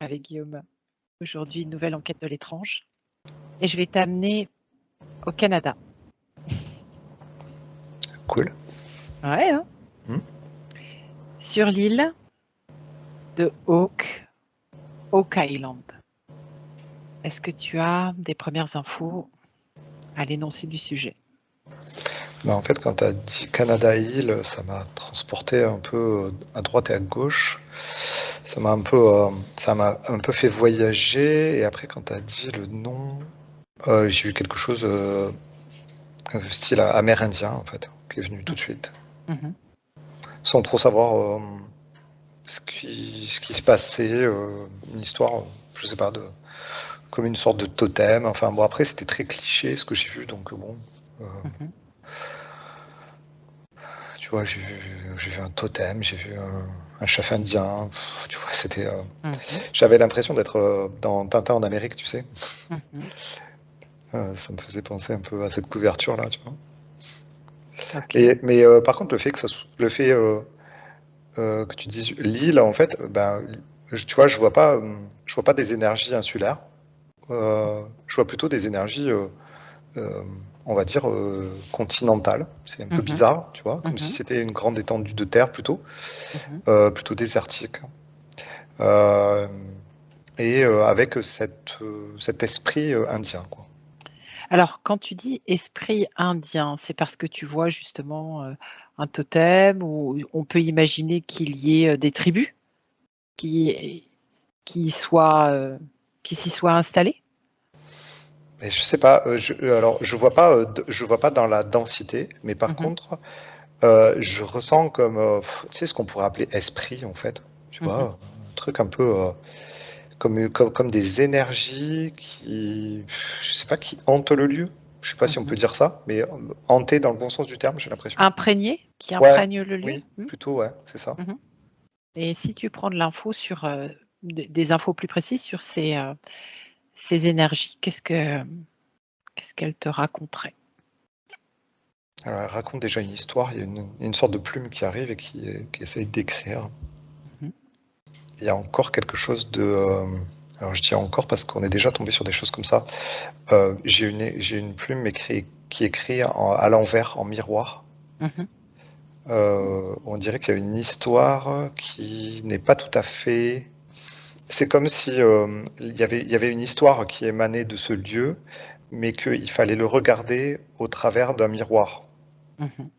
Allez Guillaume, aujourd'hui une nouvelle enquête de l'étrange et je vais t'amener au Canada. Cool. Ouais, hein. Sur l'île de Oak Island. Est-ce que tu as des premières infos à l'énoncé du sujet? En fait, quand tu as dit Canada Hill, ça m'a transporté un peu à droite et à gauche. Ça m'a un peu fait voyager. Et après, quand tu as dit le nom, j'ai eu quelque chose style amérindien, en fait, qui est venu tout de suite. Mhm. Sans trop savoir ce qui se passait, une histoire, je sais pas, comme une sorte de totem. Enfin bon, après, c'était très cliché ce que j'ai vu, donc bon. Mhm. Tu vois, j'ai vu un totem, j'ai vu un chef indien. Tu vois, c'était. Mhm. J'avais l'impression d'être dans Tintin en Amérique, tu sais. Mhm. Ça me faisait penser un peu à cette couverture-là, tu vois. Ok. Mais par contre, le fait que tu dises l'île, en fait, ben, tu vois, je vois pas des énergies insulaires. Je vois plutôt des énergies, euh, on va dire, continentales. C'est un peu Mhm. bizarre, tu vois, comme si Mhm. c'était une grande étendue de terre Mhm. plutôt désertique. Euh, et avec cet esprit indien, quoi. Alors, quand tu dis esprit indien, c'est parce que tu vois justement un totem ou on peut imaginer qu'il y ait des tribus qui, qui soient, qui s'y soient installées? Et je sais pas, alors je vois pas dans la densité, mais par Mhm. contre, je ressens comme, tu sais, ce qu'on pourrait appeler esprit, en fait, tu Mhm. vois, un truc un peu comme des énergies qui, je sais pas, qui hantent le lieu. Je sais pas si on peut Mhm. dire ça, mais hanter dans le bon sens du terme, j'ai l'impression. Imprégné, qui Ouais, imprègne le lieu. oui, plutôt, ouais, c'est ça. Mhm. Et si tu prends de l'info sur des infos plus précises sur ces énergies, qu'est-ce qu'elles te raconteraient? Alors, elle raconte déjà une histoire, il y a une sorte de plume qui arrive et qui essaye d'écrire. Mhm. Il y a encore quelque chose de. Alors je dis encore parce qu'on est déjà tombé sur des choses comme ça. J'ai une plume qui écrit à l'envers, en miroir. Mhm. On dirait qu'il y a une histoire qui n'est pas tout à fait. C'est comme si il y avait une histoire qui émanait de ce lieu, mais qu'il fallait le regarder au travers d'un miroir. Mhm.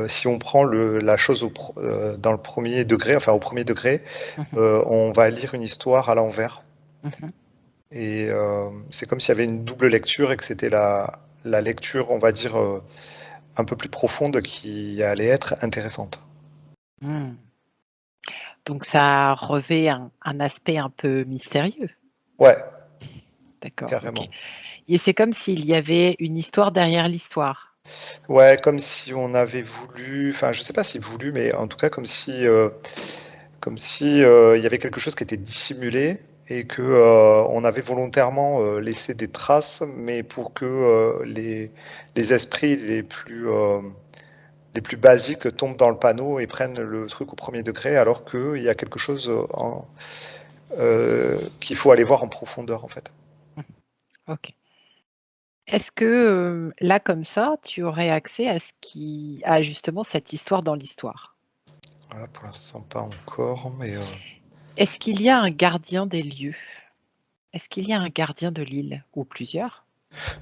Si on prend la chose dans le premier degré, enfin au premier degré, Mhm. on va lire une histoire à l'envers. Mhm. Et c'est comme s'il y avait une double lecture et que c'était la lecture, on va dire, un peu plus profonde qui allait être intéressante. Hmm. Donc ça revêt un aspect un peu mystérieux. Ouais, D'accord, ok. carrément. Et c'est comme s'il y avait une histoire derrière l'histoire. Ouais, comme si on avait voulu, enfin je sais pas si voulu, mais en tout cas comme si il y avait quelque chose qui était dissimulé et que on avait volontairement laissé des traces, mais pour que les esprits les plus basiques tombent dans le panneau et prennent le truc au premier degré, alors qu'il y a quelque chose qu'il faut aller voir en profondeur en fait. Mhm. Ok. Est-ce que là, comme ça, tu aurais accès à justement cette histoire dans l'histoire? Voilà, pour l'instant pas encore, mais Est-ce qu'il y a un gardien des lieux? Est-ce qu'il y a un gardien de l'île ou plusieurs?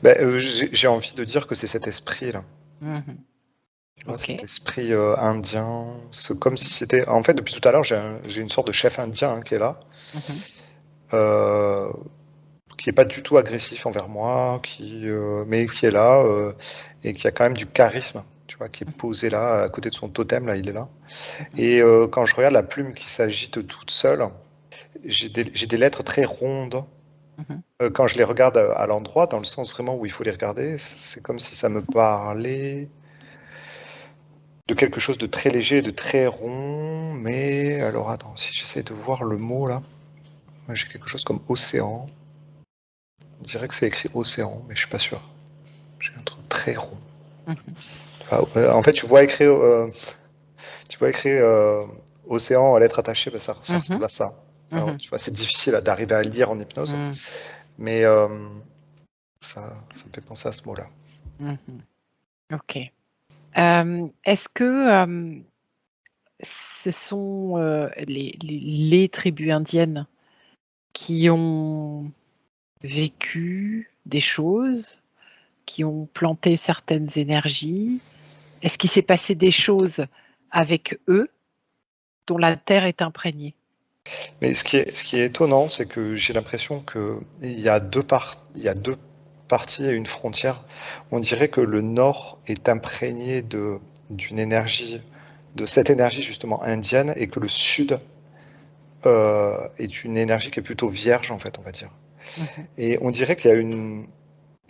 j'ai envie de dire que c'est cet esprit-là. Mhm. Tu vois, Ok. cet esprit indien, c'est comme si c'était. En fait, depuis tout à l'heure, j'ai une sorte de chef indien qui est là, Mhm. euh, qui est pas du tout agressif envers moi, mais qui est là et qui a quand même du charisme. Tu vois, qui est posé là, à côté de son totem, là, il est là. Mhm. Et quand je regarde la plume qui s'agite toute seule, j'ai des lettres très rondes. Mhm. Quand je les regarde à l'endroit, dans le sens vraiment où il faut les regarder, c'est comme si ça me parlait de quelque chose de très léger, de très rond, mais alors attends, si j'essaie de voir le mot là, moi, j'ai quelque chose comme océan. On dirait que c'est écrit océan, mais je suis pas sûr. J'ai un truc très rond. Mhm. Enfin, en fait, tu vois écrit océan à lettres attachées, ben, ça Mhm. ressemble à ça. Alors, Mhm. tu vois, c'est difficile d'arriver à le lire en hypnose, Mhm. mais ça me fait penser à ce mot-là. Mhm. Ok. Est-ce que ce sont les tribus indiennes qui ont vécu des choses, qui ont planté certaines énergies? Est-ce qu'il s'est passé des choses avec eux dont la terre est imprégnée? Mais ce qui est étonnant, c'est que j'ai l'impression qu'il y a il y a deux parties et une frontière. On dirait que le nord est imprégné d'une énergie, de cette énergie justement indienne, et que le sud est une énergie qui est plutôt vierge, en fait, on va dire. Mhm. Et on dirait il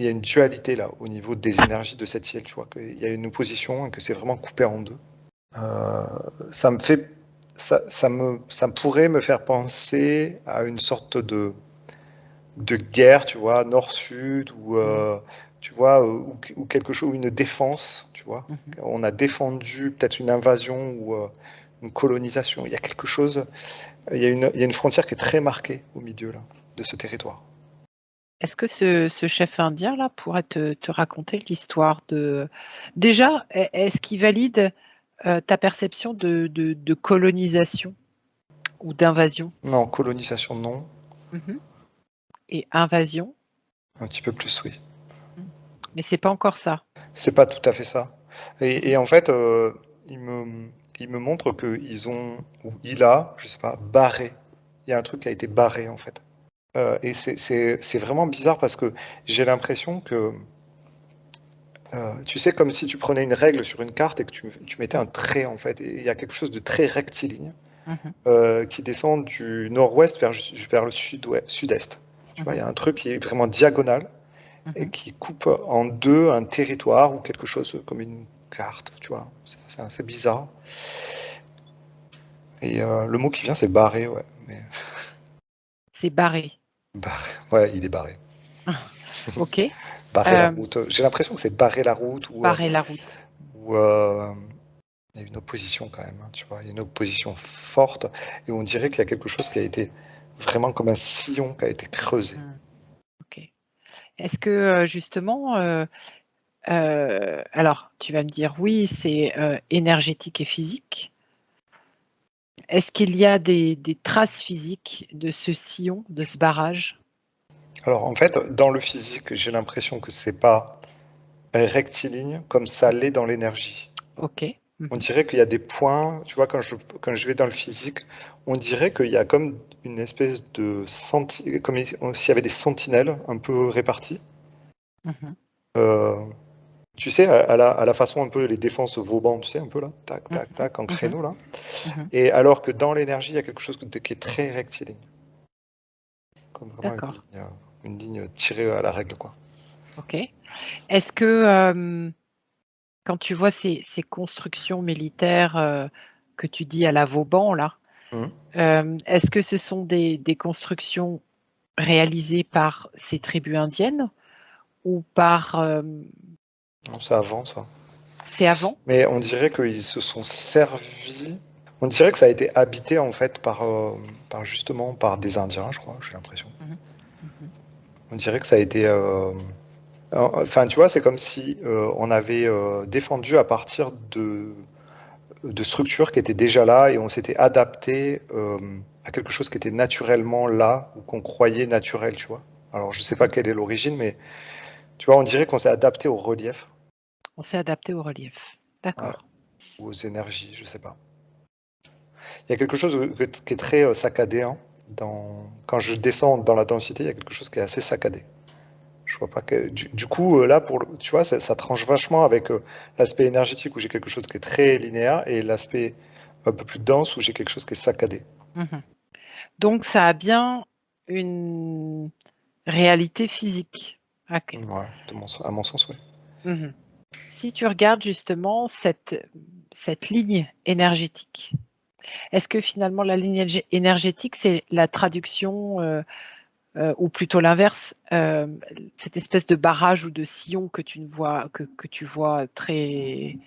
y a une dualité là, au niveau des énergies de cette île, tu vois, qu'il y a une opposition et que c'est vraiment coupé en deux. Euh, ça me fait, ça pourrait me faire penser à une sorte de guerre, tu vois, nord-sud, ou Mhm. tu vois, ou quelque chose, ou une défense, tu vois. Mhm. On a défendu peut-être une invasion ou une colonisation. Il y a quelque chose, il y a une frontière qui est très marquée au milieu là, de ce territoire. Est-ce que ce chef indien là pourrait te raconter l'histoire de... Déjà, est-ce qu'il valide ta perception de colonisation ou d'invasion? Non, colonisation non, Mhm. Et invasion? un petit peu plus oui. Mhm. Mais c'est pas encore ça. C'est pas tout à fait ça. Mhm. Et en fait, il me montre qu'ils ont, ou il a, je sais pas, barré. Il y a un truc qui a été barré en fait. Et c'est vraiment bizarre parce que j'ai l'impression que, tu sais, comme si tu prenais une règle sur une carte et que tu mettais un trait en fait. Et il y a quelque chose de très rectiligne Mhm. qui descend du nord-ouest vers le sud-est. Tu vois, il y Mhm. a un truc qui est vraiment diagonal et Mhm. qui coupe en deux un territoire ou quelque chose comme une carte, tu vois. C'est assez bizarre. Et le mot qui vient, c'est barré, ouais. Mais, C'est barré. barré. Ouais, il est barré. Ok. Barrer la Euh, route. J'ai l'impression que c'est barrer la route Barrer la route. ou, il y a une opposition quand même, hein, tu vois. Il y a une opposition forte et on dirait qu'il y a quelque chose qui a été vraiment comme un sillon qui a été creusé. Hmm. Ok. Est-ce que justement, alors tu vas me dire oui, c'est énergétique et physique. Est-ce qu'il y a des traces physiques de ce sillon, de ce barrage? Alors en fait, dans le physique, j'ai l'impression que c'est pas rectiligne comme ça l'est dans l'énergie. Ok. On Mhm. dirait qu'il y a des points, tu vois, quand je vais dans le physique, on dirait qu'il y a comme une espèce de comme s'il y avait des sentinelles un peu réparties. Mhm. Euh, tu sais, à la façon un peu les défenses Vauban, tu sais, un peu là, tac, tac, Mhm. tac, en Mhm. créneau là. Mhm. Et alors que dans l'énergie, il y a quelque chose qui est très rectiligne, comme vraiment D'accord. une ligne tirée à la règle, quoi. Ok. Est-ce que quand tu vois ces constructions militaires que tu dis à la Vauban là, Mhm. est-ce que ce sont des constructions réalisées par ces tribus indiennes ou par... Non, c'est avant ça. c'est avant? Mais on dirait qu'ils se sont servis. On dirait que ça a été habité en fait par justement par des Indiens, je crois, j'ai l'impression. Mhm. Mhm. On dirait que ça a été. Enfin, tu vois, c'est comme si on avait défendu à partir de structures qui étaient déjà là et on s'était adapté à quelque chose qui était naturellement là ou qu'on croyait naturel, tu vois. Alors, je sais pas Mhm. quelle est l'origine, mais tu vois, on dirait qu'on s'est adapté au relief, On s'est adapté au relief. ouais, D'accord. ou aux énergies, je sais pas. Il y a quelque chose qui est très saccadé, hein, quand je descends dans la densité, il y a quelque chose qui est assez saccadé. Je vois pas que. Du coup, là, tu vois, ça tranche vachement avec l'aspect énergétique où j'ai quelque chose qui est très linéaire et l'aspect un peu plus dense où j'ai quelque chose qui est saccadé. Mhm. Donc ça a bien une réalité physique. Ok. Ouais, à mon sens, oui. Mhm. Si tu regardes justement cette ligne énergétique, est-ce que finalement la ligne énergétique, c'est la traduction, ou plutôt l'inverse, cette espèce de barrage ou de sillon que tu vois très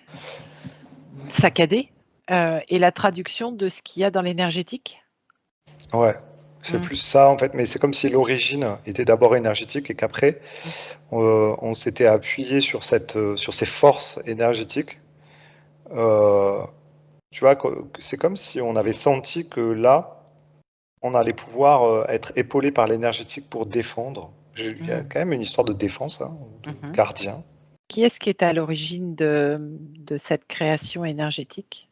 saccadé, et la traduction de ce qu'il y a dans l'énergétique? Ouais, c'est plus ça en fait, mais c'est comme si l'origine était d'abord énergétique et qu'après on s'était appuyé sur sur ces forces énergétiques. Tu vois, c'est comme si on avait senti que là, on allait pouvoir être épaulé par l'énergétique pour défendre. Il y a quand même une histoire de défense, hein, de gardien. Qui est-ce qui est à l'origine de cette création énergétique?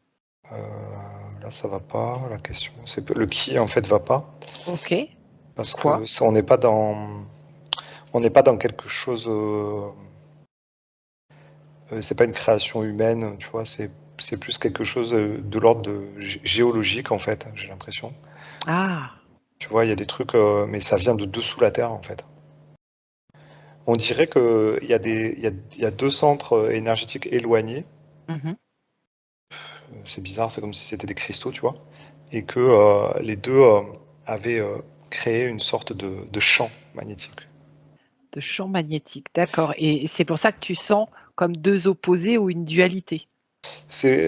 Là, ça va pas, la question. Le qui, en fait, va pas. Ok. Parce Quoi? que ça, on n'est pas dans quelque chose. C'est pas une création humaine, tu vois. C'est plus quelque chose de l'ordre géologique, en fait, j'ai l'impression. Ah. Tu vois, il y a des trucs, mais ça vient de dessous la Terre, en fait. On dirait qu'il y a deux centres énergétiques éloignés. C'est bizarre, c'est comme si c'était des cristaux, tu vois. Et que les deux avaient créé une sorte de champ magnétique. De champ magnétique, d'accord. Et c'est pour ça que tu sens comme deux opposés ou une dualité.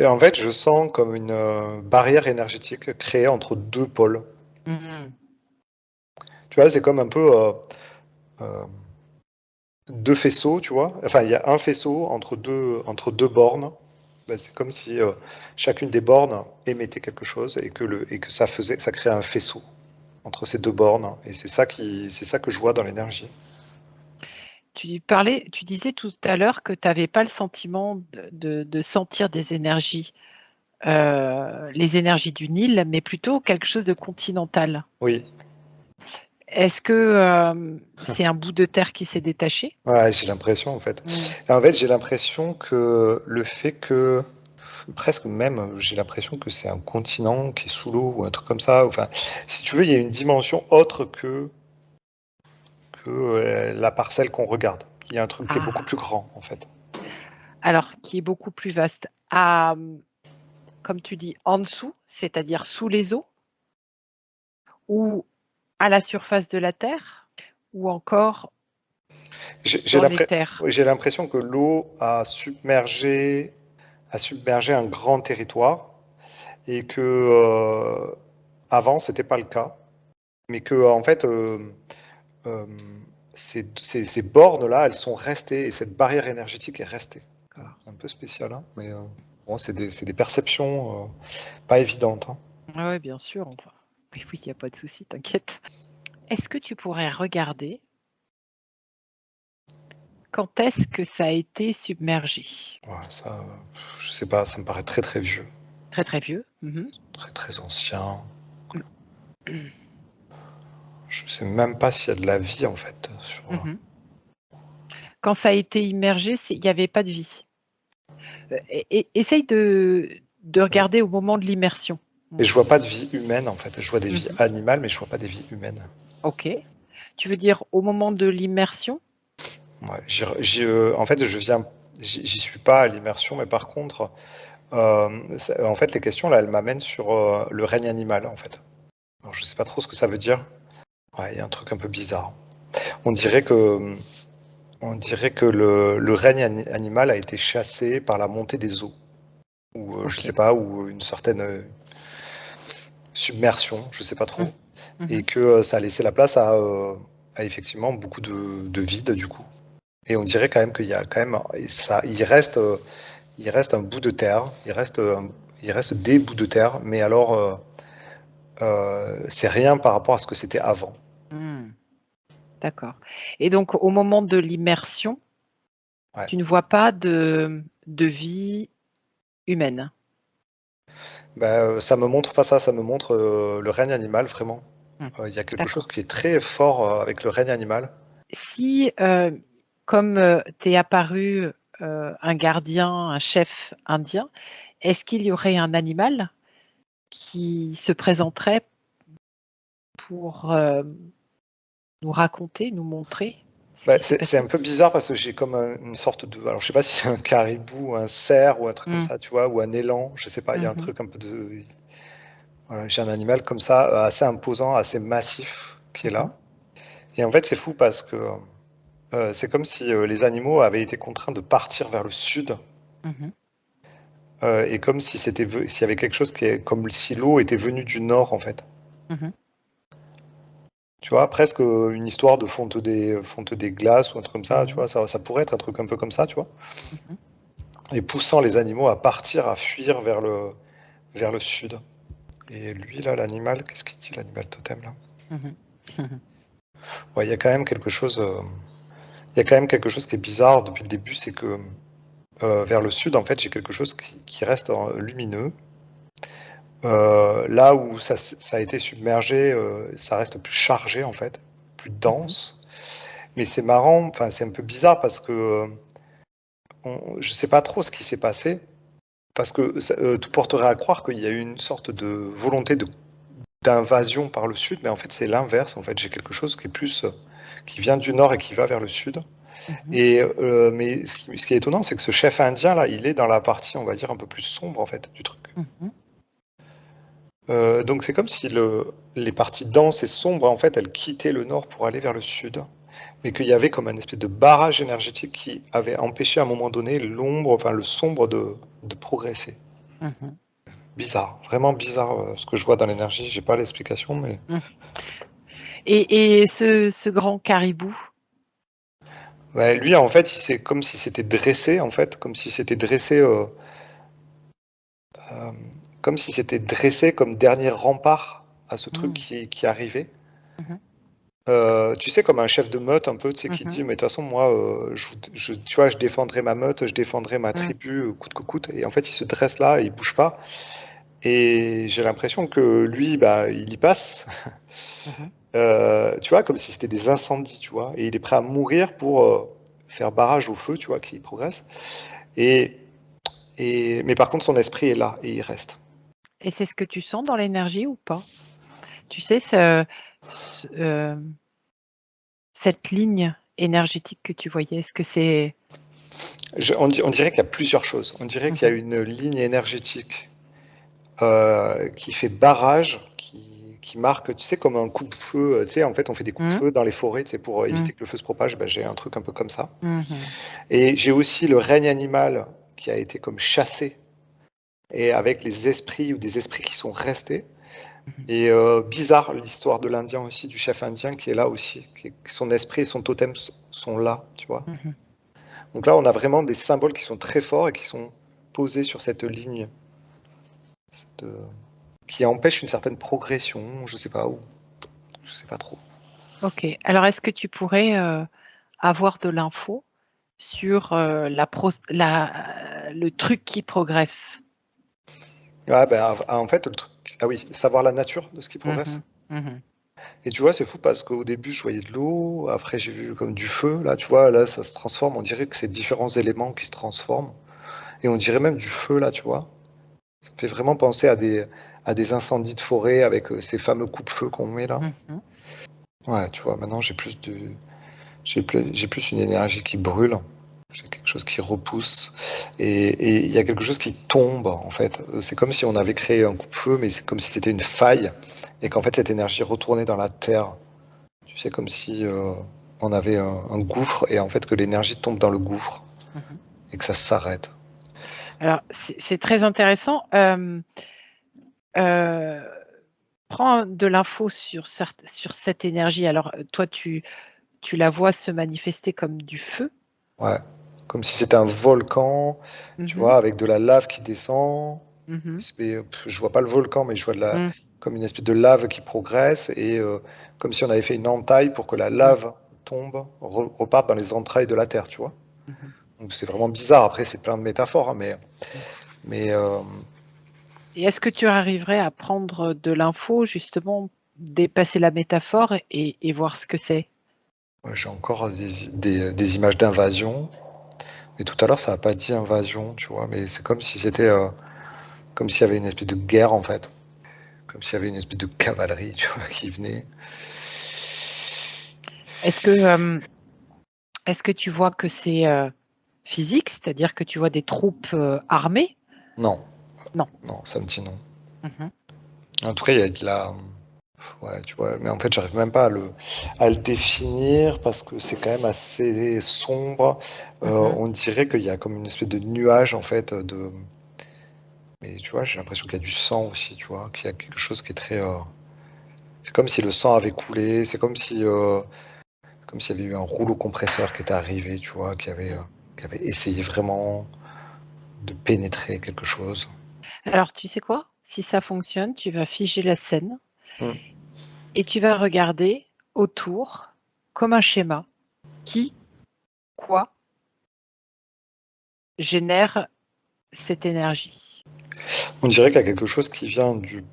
En fait, je sens comme une barrière énergétique créée entre deux pôles. Tu vois, c'est comme un peu euh, deux faisceaux, tu vois. Enfin, il y a un faisceau entre deux bornes. Ben, c'est comme si chacune des bornes émettait quelque chose et que ça créait un faisceau entre ces deux bornes. Et c'est ça que je vois dans l'énergie. Tu disais tout à l'heure que tu n'avais pas le sentiment de sentir des énergies, les énergies du Nil, mais plutôt quelque chose de continental. Oui. Est-ce que c'est un bout de terre qui s'est détaché? Ouais, j'ai l'impression en fait. En fait, j'ai l'impression que le fait que presque même, j'ai l'impression que c'est un continent qui est sous l'eau ou un truc comme ça. Enfin, si tu veux, il y a une dimension autre que la parcelle qu'on regarde. Il y a un truc qui est beaucoup plus grand en fait. Alors, qui est beaucoup plus vaste. Comme tu dis, en dessous, c'est-à-dire sous les eaux, ou à la surface de la Terre, ou encore dans les terres. J'ai l'impression que l'eau a submergé un grand territoire et que avant c'était pas le cas, mais que en fait euh, ces bornes-là, elles sont restées et cette barrière énergétique est restée. Un peu spécial, hein, mais bon, c'est des perceptions pas évidentes, hein. Oui, bien sûr. Oui, il n'y a pas de souci, t'inquiète. Est-ce que tu pourrais regarder quand est-ce que ça a été submergé? Ouais, ça, je sais pas, ça me paraît très très vieux, Très, très vieux. très très ancien. Je sais même pas s'il y a de la vie en fait. Quand ça a été immergé, il n'y avait pas de vie. Essaye de regarder au moment de l'immersion. Et je vois pas de vie humaine en fait. Je vois des vies animales, mais je vois pas des vies humaines. Ok. Tu veux dire au moment de l'immersion? Ouais, en fait, j'y suis pas à l'immersion, mais par contre, en fait, les questions là, elles m'amènent sur le règne animal en fait. Alors, je sais pas trop ce que ça veut dire. Ouais, il y a un truc un peu bizarre. On dirait que le règne animal a été chassé par la montée des eaux, ou je sais pas, ou une certaine submersion, je sais pas trop, et que ça a laissé la place à effectivement beaucoup de vide du coup. Et on dirait quand même qu'il y a quand même, il reste un bout de terre, il reste des bouts de terre, mais alors c'est rien par rapport à ce que c'était avant. D'accord. Et donc, au moment de l'immersion, Ouais. tu ne vois pas de vie humaine? Ça me montre pas ça, ça me montre le règne animal vraiment. Il y a quelque chose qui est très fort avec le règne animal. Si, comme t'es apparu un gardien, un chef indien, est-ce qu'il y aurait un animal qui se présenterait pour nous raconter, nous montrer ce qui s'est C'est passé? un peu bizarre parce que j'ai comme une sorte de. Alors, je sais pas si c'est un caribou, un cerf ou un truc comme ça, tu vois, ou un élan, je sais pas, il y a un truc un peu de. Voilà, j'ai un animal comme ça, assez imposant, assez massif, qui est là. Et en fait, c'est fou parce que c'est comme si les animaux avaient été contraints de partir vers le sud et comme si s'il y avait quelque chose comme si l'eau était venue du nord, en fait. Mhm. Tu vois, presque une histoire de fonte des glaces ou un truc comme ça, tu Mhm. vois, ça pourrait être un truc un peu comme ça, tu vois, Mhm. et poussant les animaux à partir, à fuir vers le sud. Et lui, là, l'animal, qu'est-ce qu'il dit, l'animal totem, là? Mhm. Mhm. Ouais, il y a quand même quelque chose, il y a quand même quelque chose qui est bizarre depuis le début, c'est que vers le sud, en fait, j'ai quelque chose qui reste lumineux. Là où ça a été submergé, ça reste plus chargé, en fait, plus Mhm. dense. Mais c'est marrant, enfin, c'est un peu bizarre parce que je sais pas trop ce qui s'est passé, parce que tout porterait à croire qu'il y a eu une sorte de volonté d'invasion par le sud, mais en fait, c'est l'inverse. En fait, j'ai quelque chose qui est plus, qui vient du nord et qui va vers le sud. Mhm. Et, mais ce qui est étonnant, c'est que ce chef indien, là, il est dans la partie, on va dire, un peu plus sombre, en fait, du truc. Mhm. Donc c'est comme si les parties denses et sombres, en fait, elles quittaient le nord pour aller vers le sud, mais qu'il y avait comme un espèce de barrage énergétique qui avait empêché à un moment donné l'ombre, enfin le sombre de progresser. Mhm. Bizarre, vraiment bizarre ce que je vois dans l'énergie, j'ai pas l'explication, mais Mhm. Et ce grand caribou. ouais, lui en fait, c'est comme si c'était dressé, en fait, euh, comme si c'était dressé comme dernier rempart à ce truc Mhm. qui arrivait. Mhm. Tu sais, comme un chef de meute, un peu, tu sais, qui Mhm. dit, mais de toute façon, moi, tu vois, je défendrai ma meute, je défendrai ma Mhm. tribu, coûte que coûte. Et en fait, il se dresse là, et il bouge pas. Et j'ai l'impression que lui, bah, il y passe, Mhm. tu vois, comme si c'était des incendies, tu vois. Et il est prêt à mourir pour faire barrage au feu, tu vois, qui progresse. Et, mais par contre, son esprit est là, et il reste. Et c'est ce que tu sens dans l'énergie ou pas? Tu sais, ce- euh, cette ligne énergétique que tu voyais, est-ce que c'est... On dirait qu'il y a plusieurs choses. On dirait qu'il y a Mhm. une ligne énergétique qui fait barrage, qui marque, tu sais, comme un coupe-feu. Tu sais, en fait, on fait des Mhm. coupe-feux dans les forêts, tu sais, pour Mhm. éviter que le feu se propage. Ben, j'ai un truc un peu comme ça. Mhm. Et j'ai aussi le règne animal qui a été comme chassé, et avec les esprits ou des esprits qui sont restés. Mhm. Et bizarre l'histoire de l'Indien aussi, du chef indien qui est là aussi, son esprit et son totem sont là, tu vois. Mhm. Donc là, on a vraiment des symboles qui sont très forts et qui sont posés sur cette ligne de, qui empêche une certaine progression, je sais pas où, je sais pas trop. Ok. Alors, est-ce que tu pourrais avoir de l'info sur le truc qui progresse? Ah ben, en fait, le truc, ah oui, savoir la nature de ce qui progresse. Mhm. Mhm. Et tu vois, c'est fou parce qu'au début, je voyais de l'eau, après j'ai vu comme du feu, là, tu vois, là, ça se transforme, on dirait que c'est différents éléments qui se transforment, et on dirait même du feu, là, tu vois. Ça me fait vraiment penser à des incendies de forêt avec ces fameux coupe-feux qu'on met là. Mhm. Ouais, tu vois, maintenant j'ai plus une énergie qui brûle. J'ai quelque chose qui repousse et il y a quelque chose qui tombe en fait. C'est comme si on avait créé un coupe-feu, mais c'est comme si c'était une faille et qu'en Mhm. fait cette énergie retournait dans la terre. Tu sais, comme si on avait un gouffre et en fait que l'énergie tombe dans le gouffre Mhm. et que ça s'arrête. Alors, c'est très intéressant. Euh, Prends de l'info sur cette énergie. Alors, toi, tu la vois se manifester comme du feu. Ouais, comme si c'était un volcan, tu Mhm. vois, avec de la lave qui descend. Mhm. Je vois pas le volcan, mais je vois Mhm. comme une espèce de lave qui progresse et comme si on avait fait une entaille pour que la lave tombe, reparte dans les entrailles de la terre, tu vois. Mhm. Donc c'est vraiment bizarre. Après, c'est plein de métaphores, hein, Mhm. mais Et est-ce que tu arriverais à prendre de l'info, justement, dépasser la métaphore et voir ce que c'est? ouais, j'ai encore des images d'invasion. Et tout à l'heure, ça n'a pas dit invasion, tu vois, mais c'est comme si c'était, comme s'il y avait une espèce de guerre en fait, comme s'il y avait une espèce de cavalerie, tu vois, qui venait. Est-ce que, euh, est-ce que tu vois que c'est physique, c'est-à-dire que tu vois des troupes armées? Non, Non. non, ça me dit non. Mhm. En tout cas, il y a de la, ouais, tu vois, mais en fait, j'arrive même pas à le définir parce que c'est quand même assez sombre. Mhm. On dirait qu'il y a comme une espèce de nuage en fait Mais tu vois, j'ai l'impression qu'il y a du sang aussi, tu vois, qu'il y a quelque chose qui est très. C'est comme si le sang avait coulé, c'est comme s'il y avait eu un rouleau compresseur qui était arrivé, tu vois, qui avait essayé vraiment de pénétrer quelque chose. Alors, tu sais quoi? Si ça fonctionne, tu vas figer la scène Mm. et tu vas regarder autour comme un schéma. Qui, quoi génère cette énergie? On dirait qu'il y a quelque chose qui vient du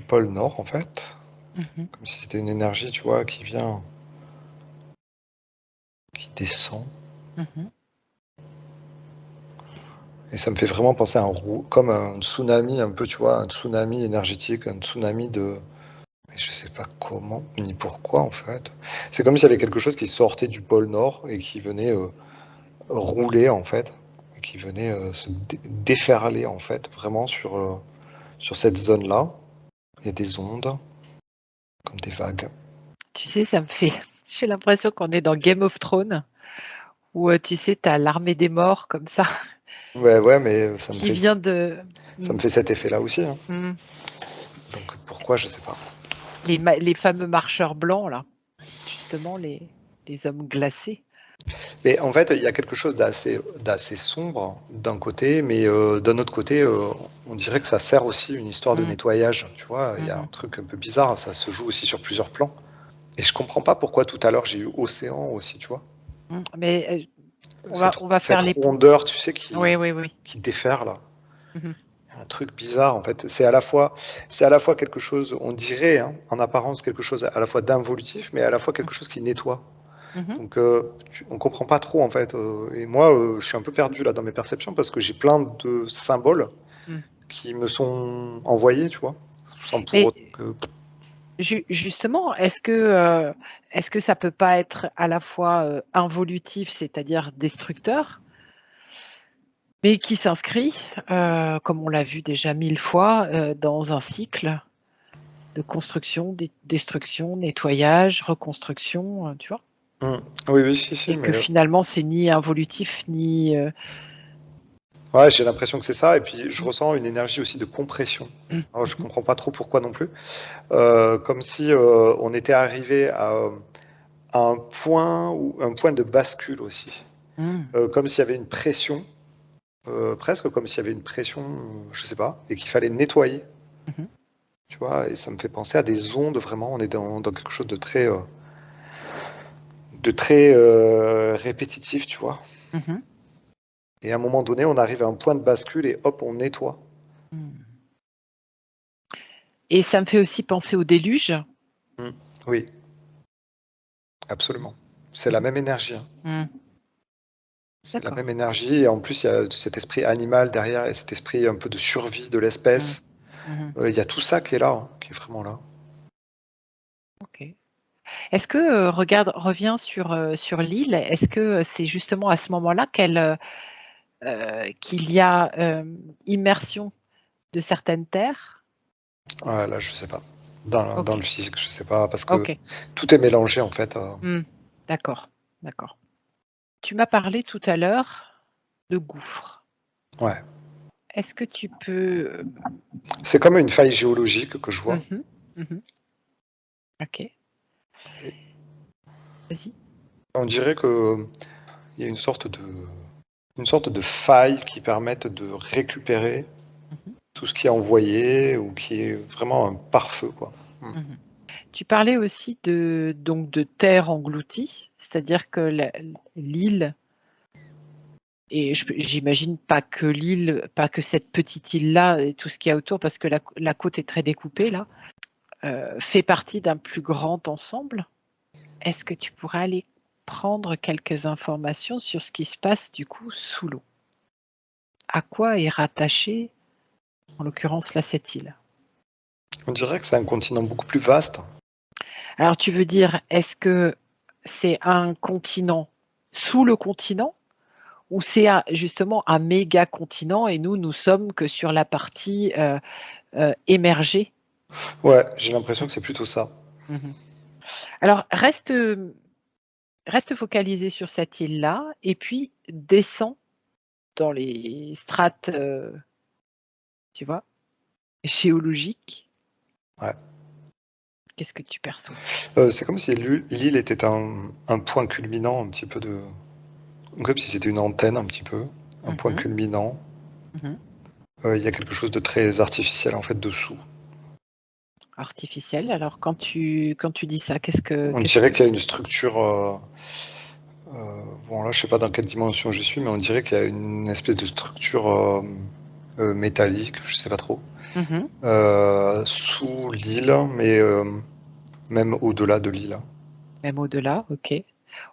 pôle Nord, en fait. Mhm, Comme si c'était une énergie, tu vois, qui descend. mhm. Et ça me fait vraiment penser à comme un tsunami, un peu, tu vois, un tsunami énergétique, un tsunami de. Mais je sais pas comment, ni pourquoi, en fait. C'est comme s'il y avait quelque chose qui sortait du pôle Nord et qui venait rouler, en fait. Et qui venait se déferler, en fait, vraiment sur cette zone-là. Il y a des ondes, comme des vagues. Tu sais, ça me fait. J'ai l'impression qu'on est dans Game of Thrones, où tu sais, tu as l'armée des morts comme ça, Ouais, ouais, mais qui vient de. ça me Mm, fait cet effet-là aussi, hein. mm. Donc pourquoi, je sais pas. Les fameux marcheurs blancs, là, justement, les hommes glacés. Mais en fait, il y a quelque chose d'assez sombre d'un côté, mais d'un autre côté, on dirait que ça sert aussi une histoire de Mm, nettoyage. Tu vois, il y a un mhm, truc un peu bizarre, ça se joue aussi sur plusieurs plans. Et je comprends pas pourquoi tout à l'heure j'ai eu océan aussi, tu vois. mm. Mais Cette, on va faire cette les ponts. rondeur, tu sais, Oui, oui, oui. qui déferle là. Mhm, Un truc bizarre en fait. C'est à la fois quelque chose, on dirait, hein, en apparence quelque chose à la fois d'involutif, mais à la fois quelque chose qui nettoie. mhm, Donc on comprend pas trop en fait. Et moi, je suis un peu perdu là dans mes perceptions parce que j'ai plein de symboles mm. qui me sont envoyés, tu vois, sans pour Mais autant que. justement, est-ce que ça peut pas être à la fois involutif, c'est-à-dire destructeur, mais qui s'inscrit, comme on l'a vu déjà 1000 fois, dans un cycle de construction, destruction, nettoyage, reconstruction, tu vois? Hmm. Oui, oui, si, si, Et que mais finalement, c'est ni involutif, ni... ouais, j'ai l'impression que c'est ça. Et puis je Mm, ressens une énergie aussi de compression. Alors je mhm, comprends pas trop pourquoi non plus. Comme si on était arrivé à un point de bascule aussi. mm, Comme s'il y avait une pression, presque comme s'il y avait une pression, je sais pas, et qu'il fallait nettoyer. mhm, Tu vois, et ça me fait penser à des ondes, vraiment. On est dans quelque chose de très répétitif, tu vois. mhm, Et à un moment donné, on arrive à un point de bascule et hop, on nettoie. mm. Et ça me fait aussi penser au déluge. Mm. Oui, absolument. C'est la Mhm, même énergie, hein. mm. C'est la D'accord. même énergie. Et en plus, il y a cet esprit animal derrière et cet esprit un peu de survie de Mm, l'espèce. mhm. Il y a tout ça qui est là, hein, qui est vraiment là. Ok. Est-ce que, reviens sur l'île, est-ce que c'est justement à ce moment-là qu'il y a immersion de certaines terres? Ouais, là, je sais pas. Dans Ok, le physique, je sais pas, parce que ok. tout est mélangé en fait. Hmm, d'accord, d'accord. Tu m'as parlé tout à l'heure de gouffres. Ouais. Est-ce que tu peux... C'est comme une faille géologique que je vois. Mhm, mhm. Ok, Et vas-y. on dirait que il y a une sorte de faille qui permette de récupérer Mhm, tout ce qui est envoyé ou qui est vraiment un pare-feu, quoi. Mm. mhm. Tu parlais aussi donc de terre engloutie, c'est-à-dire que l'île, et j'imagine pas que l'île, pas que cette petite île-là et tout ce qu'il y a autour, parce que la côte est très découpée là, fait partie d'un plus grand ensemble. Est-ce que tu pourrais aller prendre quelques informations sur ce qui se passe du coup sous l'eau? À quoi est rattachée, en l'occurrence, là, cette île? On dirait que c'est un continent beaucoup plus vaste. Alors tu veux dire, est-ce que c'est un continent sous le continent? Ou c'est justement un méga continent et nous sommes que sur la partie émergée? Ouais, j'ai l'impression Mm, que c'est plutôt ça. mhm. Alors reste focalisé sur cette île-là et puis descends dans les strates tu vois? Géologique, Ouais. qu'est-ce que tu perçois? C'est comme si l'île était un point culminant un petit peu de... Comme si c'était une antenne un petit peu, un point Mmh. culminant. Mmh. Il y a quelque chose de très artificiel en fait dessous. Artificiel, alors quand tu dis ça, qu'est-ce que On qu'est-ce dirait qu'il y a une structure... bon là je sais pas dans quelle dimension je suis, mais on dirait qu'il y a une espèce de structure métallique, je sais pas trop, mmh sous l'île, mais même au-delà de l'île. Même au-delà, OK.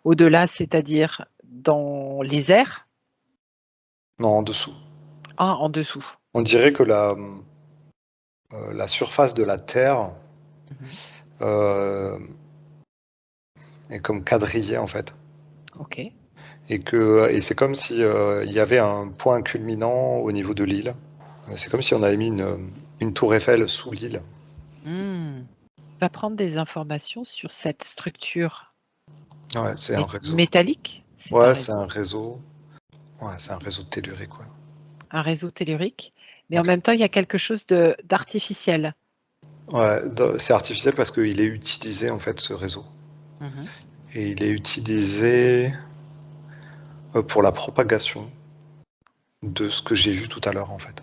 Au-delà, c'est-à-dire dans les airs? Non, en dessous. Ah, en dessous. On dirait que la surface de la Terre Mmh. euh, est comme quadrillée en fait. OK. Et c'est comme si il y avait un point culminant au niveau de l'île. C'est comme si on avait mis une tour Eiffel sous l'île. Mmh. Va prendre des informations sur cette structure Ouais, c'est un réseau. métallique? C'est un Ouais, c'est réseau. un réseau. Ouais, c'est un réseau tellurique, ouais. Un réseau tellurique, mais en Ouais. même temps, il y a quelque chose d'artificiel. Ouais, c'est artificiel parce qu'il est utilisé en fait ce réseau. Mmh. Et il est utilisé pour la propagation de ce que j'ai vu tout à l'heure en fait.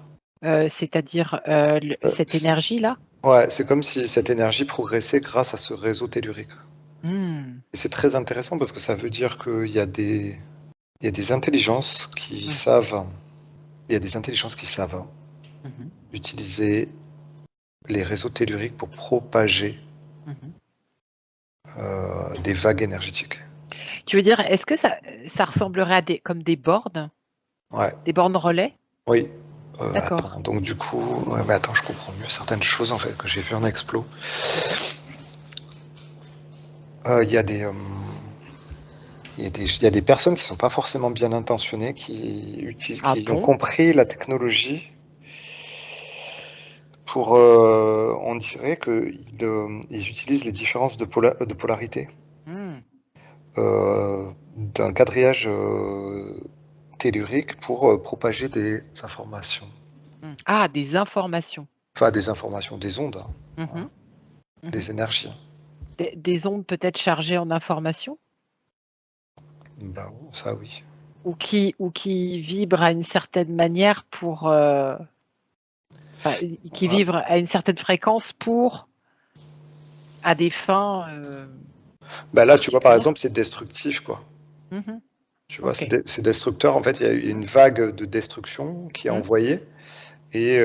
C'est-à-dire, Euh, cette c'est- énergie-là? ouais, c'est comme si cette énergie progressait grâce à ce réseau tellurique. Mmh. Et c'est très intéressant parce que ça veut dire il y a des intelligences qui Mmh. savent, il y a des intelligences qui savent Mmh. utiliser les réseaux telluriques pour propager Mmh. des vagues énergétiques. Tu veux dire, est-ce que ça ressemblerait à comme des bornes? Ouais, Des bornes relais? oui. D'accord. Attends, donc du coup, ouais, mais attends, je comprends mieux certaines choses en fait que j'ai vues en explo. Mmh. Il y a des, il y a des personnes qui sont pas forcément bien intentionnées, Ah qui ont bon? compris la technologie pour, on dirait qu'ils ils utilisent les différences de polarité Mmh. d'un quadrillage tellurique pour propager des informations. Mmh. Ah, des informations. Enfin, des informations, des ondes, hein, voilà, Mmh. Mmh. des énergies. Des ondes peut-être chargées en informations? Bah, ça oui. Ou qui vibrent à une certaine manière pour, enfin, qui Ouais. vibrent à une certaine fréquence à des fins, Bah là, tu vois, par particulières? exemple, c'est destructif, quoi. Mmh. Tu vois, OK. c'est destructeur. En fait, il y a une vague de destruction qui est Mmh. envoyée. Et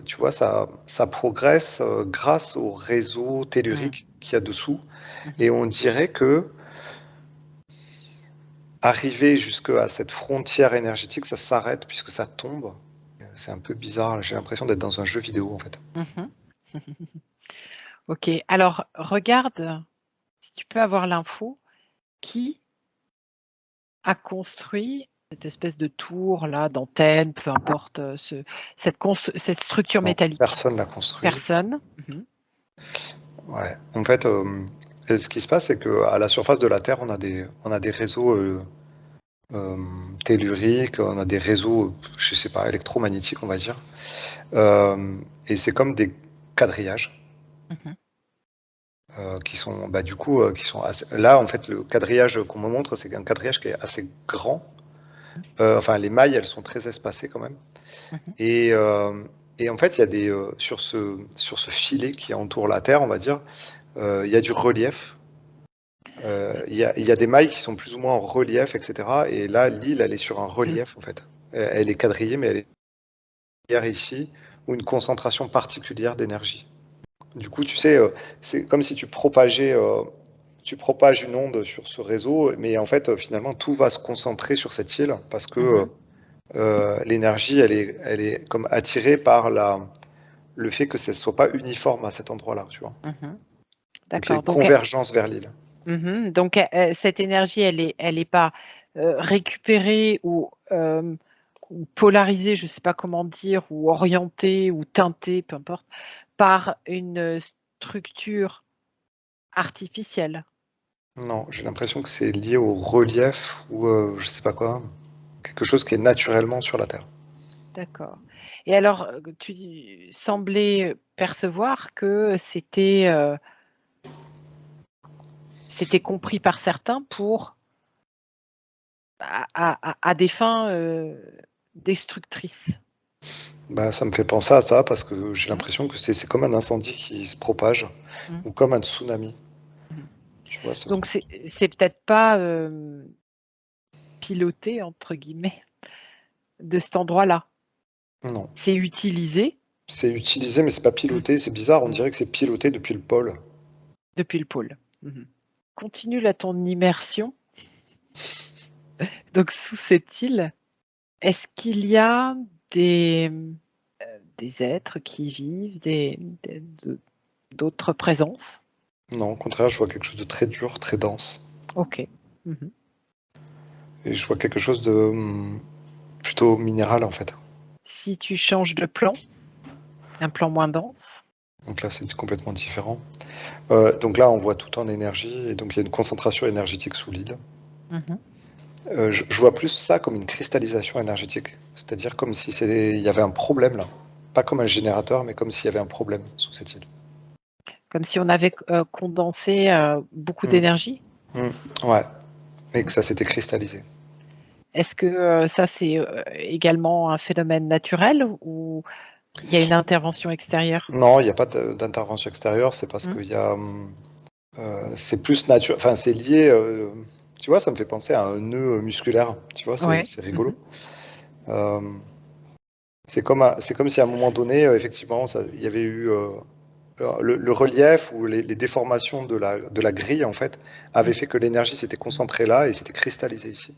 tu vois, ça progresse grâce au réseau Mmh. tellurique qu'il y a dessous. Mmh. Et on dirait que arriver jusqu'à cette frontière énergétique, ça s'arrête puisque ça tombe. C'est un peu bizarre. J'ai l'impression d'être dans un jeu vidéo, en fait. Mmh. OK. Alors regarde si tu peux avoir l'info, qui a construit cette espèce de tour là, d'antenne, peu importe, cette structure Non, métallique? personne l'a construit. Personne? Mmh. Ouais. En fait, ce qui se passe, c'est qu'à la surface de la Terre, on a des réseaux telluriques, on a des réseaux, je sais pas, électromagnétiques, on va dire. Et c'est comme des quadrillages Mmh. qui sont, bah, du coup, qui sont là, en fait, le quadrillage qu'on me montre, c'est un quadrillage qui est assez grand. Enfin, les mailles, elles sont très espacées quand même. Mmh. Et, euh, et en fait, il y a sur ce filet qui entoure la Terre, on va dire, il y a du relief. Il y a des mailles qui sont plus ou moins en relief, etc. Et là, l'île, elle est sur un relief, en fait. Elle est quadrillée, mais elle est ici, ou une concentration particulière d'énergie. Du coup, tu sais, c'est comme si tu propages une onde sur ce réseau, mais en fait, finalement, tout va se concentrer sur cette île parce que Mmh. l'énergie, elle est comme attirée par le fait que ça ne soit pas uniforme à cet endroit-là, tu vois. Mmh. Donc, il y a D'accord, une convergence vers l'île. donc cette énergie, elle est pas, récupérée ou polarisée, je ne sais pas comment dire, ou orientée ou teintée, peu importe, par une, structure artificielle? Non, j'ai l'impression que c'est lié au relief ou je sais pas quoi, quelque chose qui est naturellement sur la Terre. D'accord. Et alors, tu semblais percevoir que c'était compris par certains pour à des fins destructrices. Bah, ça me fait penser à ça parce que j'ai Mmh. l'impression que c'est comme un incendie qui se propage Mmh. ou comme un tsunami. Mmh. Tu vois, ça. Donc c'est peut-être pas piloté entre guillemets de cet endroit-là. Non. C'est utilisé C'est utilisé, mais c'est pas mmh, piloté. C'est bizarre, on mmh, dirait que c'est piloté depuis le pôle. depuis le pôle. Mmh. Continue là ton immersion. Donc sous cette île, est-ce qu'il y a des, des êtres qui vivent, d'autres présences? Non, au contraire, je vois quelque chose de très dur, très dense. OK. Mmh. Et je vois quelque chose de plutôt minéral en fait. Si tu changes de plan, un plan moins dense? Donc là, c'est complètement différent. Donc là, on voit tout en énergie, et donc il y a une concentration énergétique sous l'île. Mmh. Je vois plus ça comme une cristallisation énergétique, c'est-à-dire comme si il y avait un problème là. Pas comme un générateur, mais comme s'il y avait un problème sous cette île. Comme si on avait, condensé, beaucoup Mm. d'énergie? Mm. Ouais, et Mmh. que ça s'était cristallisé. Est-ce que, ça c'est, également un phénomène naturel ou il y a une intervention extérieure? Non, il n'y a pas d'intervention extérieure, c'est parce Mmh. qu'il y a. C'est plus nature, enfin c'est lié. Tu vois, ça me fait penser à un nœud musculaire. Tu vois, Ouais. c'est Mmh. rigolo. Euh, c'est comme si à un moment donné, effectivement, il y avait eu le relief ou les déformations de la grille, en fait, avaient Mmh. fait que l'énergie s'était concentrée là et s'était cristallisée ici.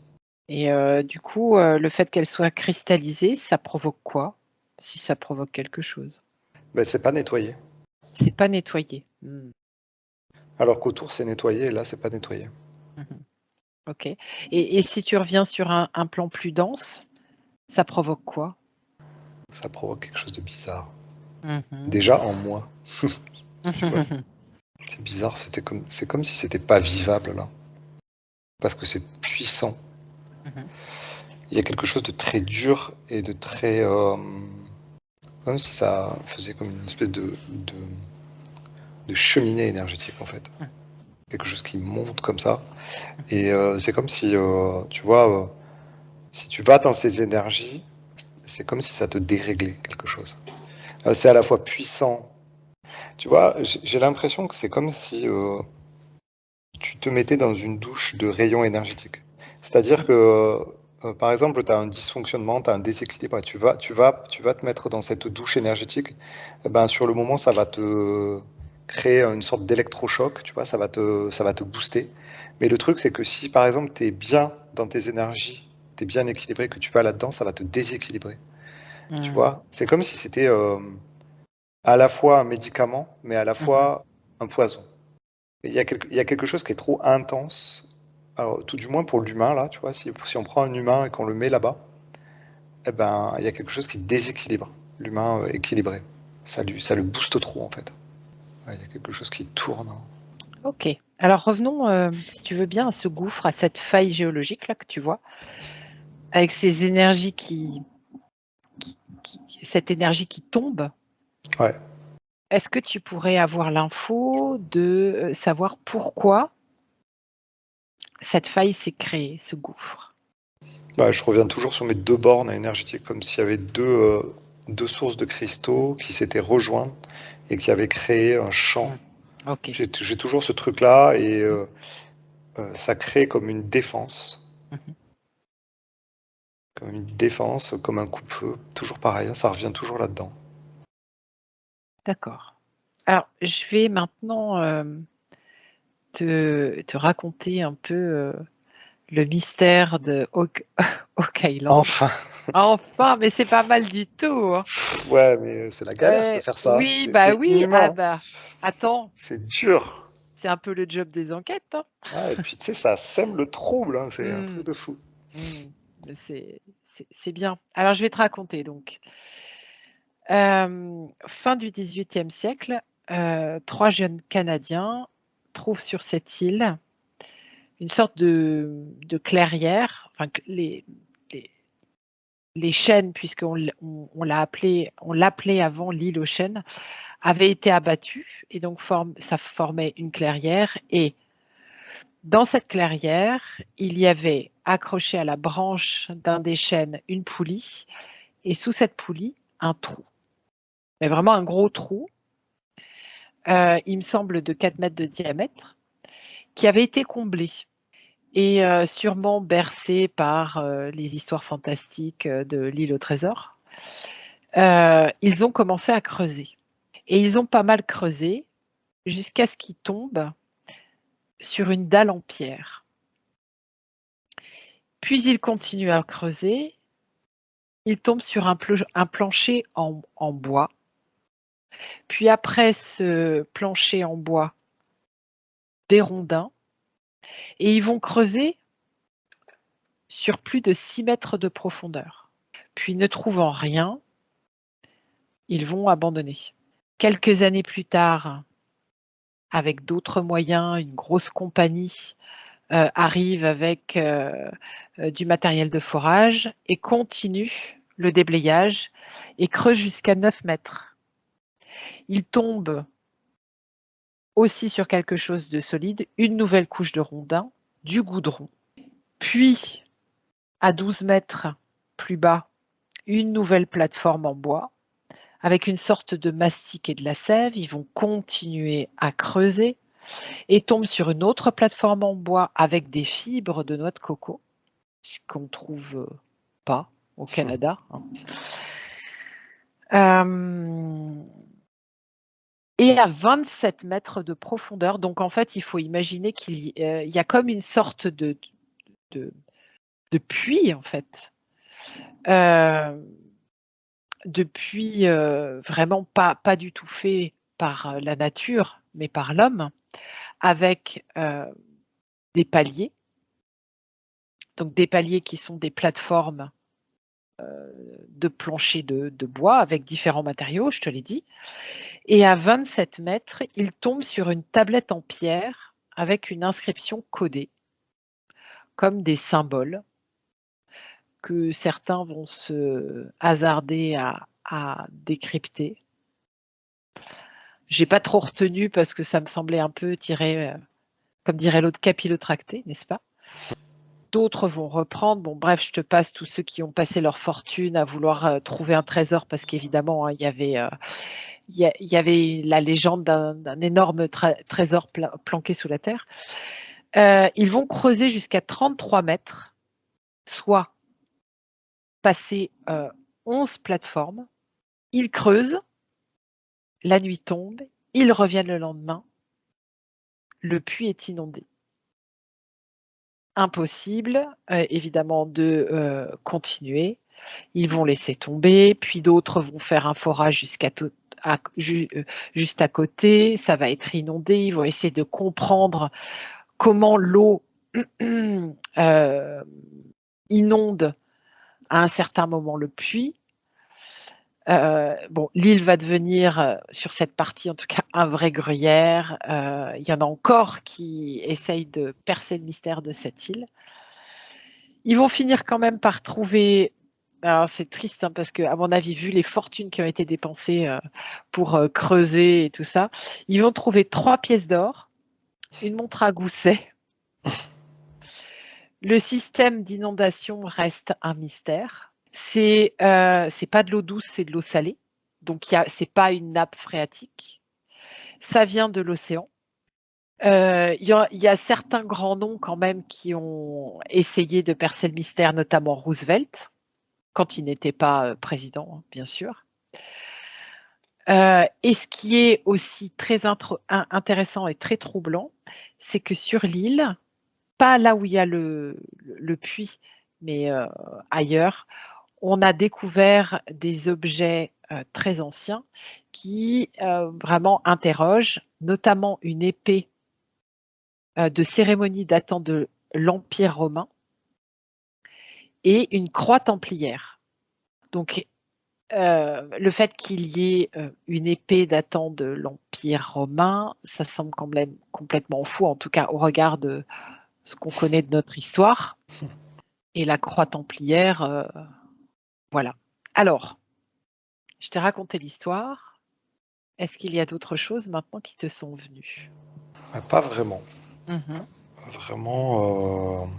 Et du coup, le fait qu'elle soit cristallisée, ça provoque quoi? Si ça provoque quelque chose? Ben, c'est pas nettoyé. C'est pas nettoyé? Mmh. Alors qu'autour, c'est nettoyé, et là, c'est pas nettoyé. Mmh. OK. Et si tu reviens sur un plan plus dense, ça provoque quoi? Ça provoque quelque chose de bizarre. Mmh mh. Déjà en moi, tu vois. C'est bizarre, c'est comme si c'était pas vivable là. Parce que c'est puissant. Mmh. Il y a quelque chose de très dur et de très. Comme si ça faisait comme une espèce de cheminée énergétique en fait. Mmh. Quelque chose qui monte comme ça. Et c'est comme si, tu vois, si tu vas dans ces énergies, c'est comme si ça te déréglait quelque chose. C'est à la fois puissant. Tu vois, j'ai l'impression que c'est comme si tu te mettais dans une douche de rayons énergétiques. C'est-à-dire Mmh. que, par exemple, tu as un dysfonctionnement, tu as un déséquilibre, et tu vas te mettre dans cette douche énergétique. Eh ben, sur le moment, ça va te créer une sorte d'électrochoc, tu vois, ça va te booster. Mais le truc, c'est que si, par exemple, tu es bien dans tes énergies, tu es bien équilibré, que tu vas là-dedans, ça va te déséquilibrer. Tu Mmh. vois, c'est comme si c'était à la fois un médicament, mais à la Mmh. fois un poison. Il y a quelque chose qui est trop intense, alors, tout du moins pour l'humain, là, tu vois, si on prend un humain et qu'on le met là-bas, eh ben, il y a quelque chose qui déséquilibre l'humain équilibré. Ça le booste trop, en fait. Ouais, il y a quelque chose qui tourne, hein. OK. Alors revenons, si tu veux bien, à ce gouffre, à cette faille géologique là que tu vois, avec ces énergies cette énergie qui tombe. Ouais. Est-ce que tu pourrais avoir l'info de, savoir pourquoi cette faille s'est créée, ce gouffre? Bah, je reviens toujours sur mes deux bornes énergétiques, comme s'il y avait deux sources de cristaux qui s'étaient rejointes et qui avaient créé un champ. Mmh. OK. J'ai toujours ce truc-là, et Mmh. ça crée Mmh. comme une défense, comme un coupe-feu, toujours pareil, hein, ça revient toujours là-dedans. D'accord. Alors je vais maintenant, te raconter un peu, le mystère de Oak Island. Enfin, Enfin, mais c'est pas mal du tout, hein. ouais, mais c'est la galère de faire ça, Oui, bah, c'est oui, ah, inhumain, bah, attends, c'est dur. c'est un peu le job des enquêtes, hein. Ouais, et puis tu sais, ça sème le trouble, hein, c'est un truc Mmh, de fou. mmh, mais c'est bien. Alors je vais te raconter donc. Fin du XVIIIe siècle, 3 jeunes Canadiens trouvent sur cette île une sorte de clairière, enfin que les les chênes, puisqu'on l'appelait avant l'île aux chênes, avaient été abattus et donc ça formait une clairière. Et dans cette clairière, il y avait accroché à la branche d'un des chênes une poulie et sous cette poulie, un trou. Mais vraiment un gros trou, il me semble de 4 mètres de diamètre, qui avait été comblé. Et sûrement bercé par les histoires fantastiques de l'île au trésor, ils ont commencé à creuser. Et ils ont pas mal creusé jusqu'à ce qu'ils tombent sur une dalle en pierre. Puis ils continuent à creuser, ils tombent sur un plancher en bois. Puis après ce plancher en bois, des rondins. Et ils vont creuser sur plus de 6 mètres de profondeur. Puis ne trouvant rien, ils vont abandonner. Quelques années plus tard, avec d'autres moyens, une grosse compagnie arrive avec du matériel de forage et continue le déblayage et creuse jusqu'à 9 mètres. Ils tombent aussi sur quelque chose de solide, une nouvelle couche de rondins, du goudron. Puis, à 12 mètres plus bas, une nouvelle plateforme en bois avec une sorte de mastic et de la sève. Ils vont continuer à creuser et tombent sur une autre plateforme en bois avec des fibres de noix de coco, ce qu'on ne trouve pas au Canada. Et à 27 mètres de profondeur, donc en fait, il faut imaginer qu'il y a comme une sorte de puits, en fait. De puits vraiment pas du tout fait par la nature, mais par l'homme, avec des paliers. Donc des paliers qui sont des plateformes de plancher de bois avec différents matériaux, je te l'ai dit. Et à 27 mètres, il tombe sur une tablette en pierre avec une inscription codée, comme des symboles que certains vont se hasarder à décrypter. J'ai pas trop retenu parce que ça me semblait un peu tiré, comme dirait l'autre, capillotracté, n'est-ce pas? D'autres vont reprendre. Bon, bref, je te passe tous ceux qui ont passé leur fortune à vouloir trouver un trésor parce qu'évidemment, hein, il y avait la légende d'un énorme trésor planqué sous la terre. Ils vont creuser jusqu'à 33 mètres, soit passer 11 plateformes. Ils creusent, la nuit tombe, ils reviennent le lendemain, le puits est inondé. Impossible, évidemment, de continuer. Ils vont laisser tomber, puis d'autres vont faire un forage juste à côté, ça va être inondé, ils vont essayer de comprendre comment l'eau inonde à un certain moment le puits. Bon, l'île va devenir, sur cette partie en tout cas, un vrai gruyère. Il y en a encore qui essayent de percer le mystère de cette île. Ils vont finir quand même par trouver, alors c'est triste hein, parce qu'à mon avis, vu les fortunes qui ont été dépensées pour creuser et tout ça, ils vont trouver 3 pièces d'or, une montre à gousset. Le système d'inondation reste un mystère. C'est pas de l'eau douce, c'est de l'eau salée. Donc, c'est pas une nappe phréatique. Ça vient de l'océan. Il y a certains grands noms quand même qui ont essayé de percer le mystère, notamment Roosevelt, quand il n'était pas président, bien sûr. Et ce qui est aussi très intéressant et très troublant, c'est que sur l'île, pas là où il y a le puits, mais ailleurs, on a découvert des objets très anciens qui vraiment interrogent, notamment une épée de cérémonie datant de l'Empire romain et une croix templière. Donc, le fait qu'il y ait une épée datant de l'Empire romain, ça semble quand même complètement fou, en tout cas au regard de ce qu'on connaît de notre histoire. Et la croix templière, Voilà. Alors, je t'ai raconté l'histoire. Est-ce qu'il y a d'autres choses maintenant qui te sont venues? Pas vraiment. Mmh. Vraiment,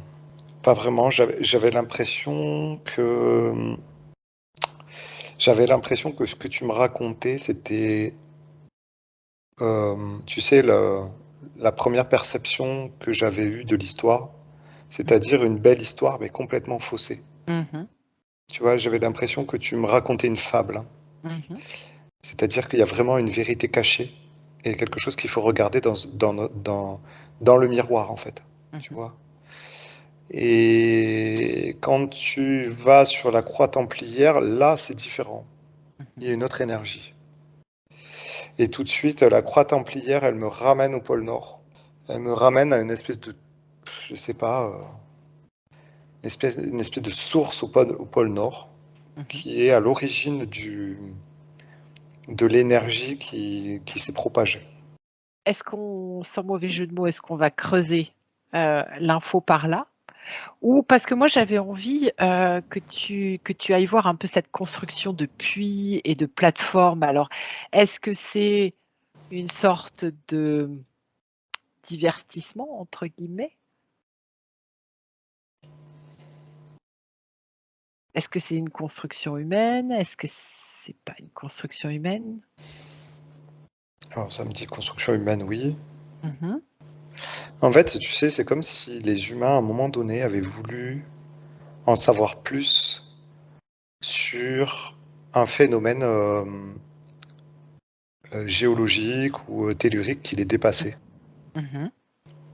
pas vraiment. J'avais l'impression que ce que tu me racontais, c'était, tu sais, la première perception que j'avais eue de l'histoire, c'est-à-dire une belle histoire, mais complètement faussée. Mmh. Tu vois, j'avais l'impression que tu me racontais une fable, hein. Mmh. C'est-à-dire qu'il y a vraiment une vérité cachée et quelque chose qu'il faut regarder dans le miroir, en fait. Tu Mmh. vois? Et quand tu vas sur la croix templière, là, c'est différent. Il Mmh. y a une autre énergie. Et tout de suite, la croix templière, elle me ramène au pôle Nord. Elle me ramène à une espèce de, je sais pas, une espèce de source au pôle Nord, Mmh. qui est à l'origine de l'énergie qui s'est propagée. Est-ce qu'on, sans mauvais jeu de mots, est-ce qu'on va creuser, l'info par là? Ou parce que moi j'avais envie, que tu ailles voir un peu cette construction de puits et de plateformes. Alors, est-ce que c'est une sorte de «divertissement» entre guillemets? Est-ce que c'est une construction humaine? Est-ce que c'est pas une construction humaine? Alors ça me dit construction humaine, oui. Mmh. En fait, tu sais, c'est comme si les humains, à un moment donné, avaient voulu en savoir plus sur un phénomène géologique ou tellurique qui les dépassait. Mmh.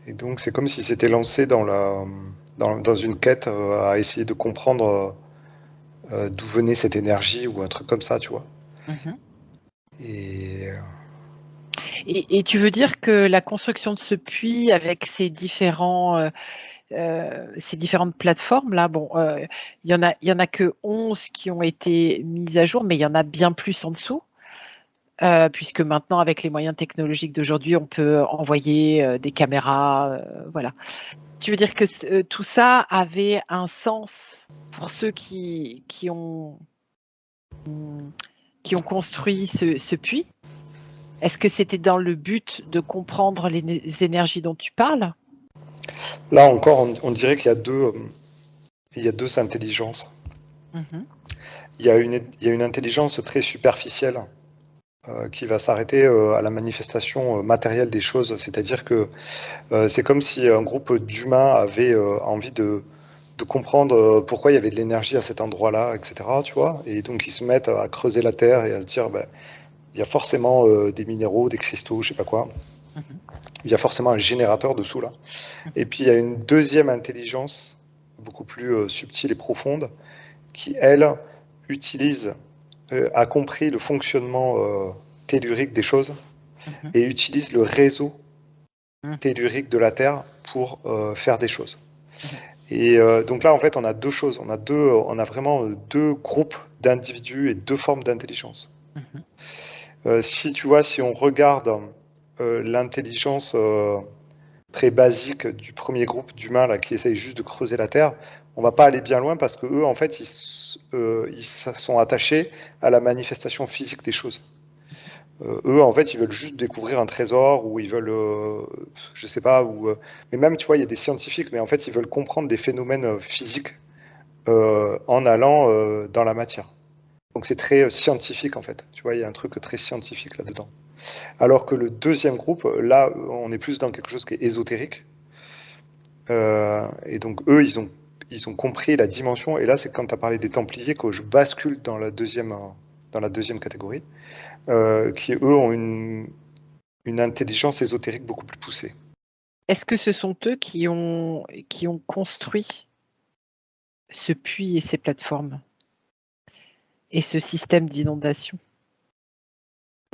Et donc, c'est comme si c'était lancé dans une quête à essayer de comprendre d'où venait cette énergie ou un truc comme ça, tu vois. Mmh. Et Et tu veux dire que la construction de ce puits avec ces ces différentes plateformes-là, bon, il y en a que 11 qui ont été mises à jour, mais il y en a bien plus en dessous, puisque maintenant avec les moyens technologiques d'aujourd'hui, on peut envoyer, des caméras, voilà. Tu veux dire que tout ça avait un sens pour ceux mmh, qui ont construit ce puits? Est-ce que c'était dans le but de comprendre les énergies dont tu parles? là encore, on dirait qu'il y a deux intelligences. Mmh. Il y a une intelligence très superficielle qui va s'arrêter à la manifestation matérielle des choses. C'est-à-dire que c'est comme si un groupe d'humains avait envie de comprendre pourquoi il y avait de l'énergie à cet endroit-là, etc. Tu vois, et donc ils se mettent à creuser la terre et à se dire, ben, il y a forcément des minéraux, des cristaux, je sais pas quoi. Mmh. Il y a forcément un générateur dessous là. Et Mmh. puis il y a une deuxième intelligence beaucoup plus subtile et profonde qui, elle, utilise, a compris le fonctionnement tellurique des choses Mmh. et utilise le réseau Mmh. tellurique de la Terre pour faire des choses. Mmh. Et donc là, en fait, on a deux choses. On a vraiment deux groupes d'individus et deux formes d'intelligence. Mmh. Si tu vois, si on regarde l'intelligence très basique du premier groupe d'humains là qui essayent juste de creuser la Terre, on va pas aller bien loin parce que eux, en fait, ils sont attachés à la manifestation physique des choses. Eux, en fait, ils veulent juste découvrir un trésor ou ils veulent, je sais pas, mais même, tu vois, il y a des scientifiques, mais en fait, ils veulent comprendre des phénomènes physiques en allant dans la matière. Donc c'est très scientifique en fait. Tu vois, il y a un truc très scientifique là-dedans. Alors que le deuxième groupe, là, on est plus dans quelque chose qui est ésotérique. Et donc eux, ils ont compris la dimension. Et là, c'est quand tu as parlé des Templiers que je bascule dans la deuxième catégorie, qui eux ont une intelligence ésotérique beaucoup plus poussée. Est-ce que ce sont eux qui ont construit ce puits et ces plateformes et ce système d'inondation?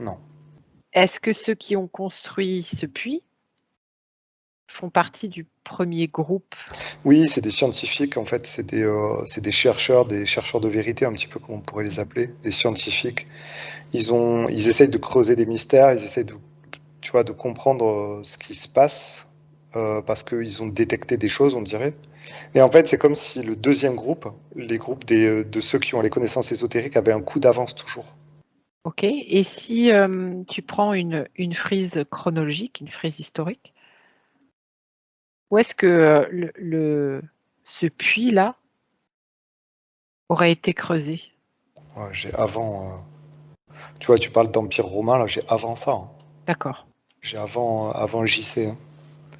Non. Est-ce que ceux qui ont construit ce puits font partie du premier groupe? Oui, c'est des scientifiques en fait, c'est des chercheurs, de vérité un petit peu comme on pourrait les Mmh. appeler, des scientifiques. Ils essayent de creuser des mystères, ils essayent de, tu vois, de comprendre ce qui se passe parce qu'ils ont détecté des choses, on dirait. Et en fait, c'est comme si le deuxième groupe, les groupes de ceux qui ont les connaissances ésotériques, avaient un coup d'avance toujours. Ok. Et si tu prends une frise chronologique, une frise historique, où est-ce que ce puits-là aurait été creusé? Ouais, j'ai avant. Tu vois, tu parles d'Empire romain, là, j'ai avant ça, hein. D'accord. J'ai avant JC, hein.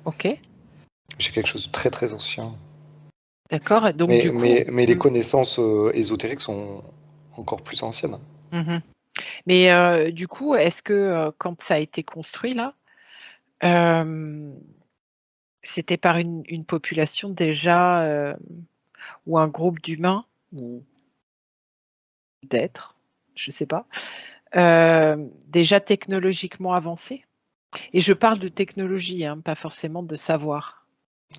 Ok. J'ai quelque chose de très très ancien. D'accord. Et donc, Mais, du coup, mais, mais les connaissances ésotériques sont encore plus anciennes. Mhm. Mais du coup, est-ce que quand ça a été construit là, euh, c'était par une population déjà ou un groupe d'humains ou d'êtres, je ne sais pas, déjà technologiquement avancé? Et je parle de technologie, hein, pas forcément de savoir.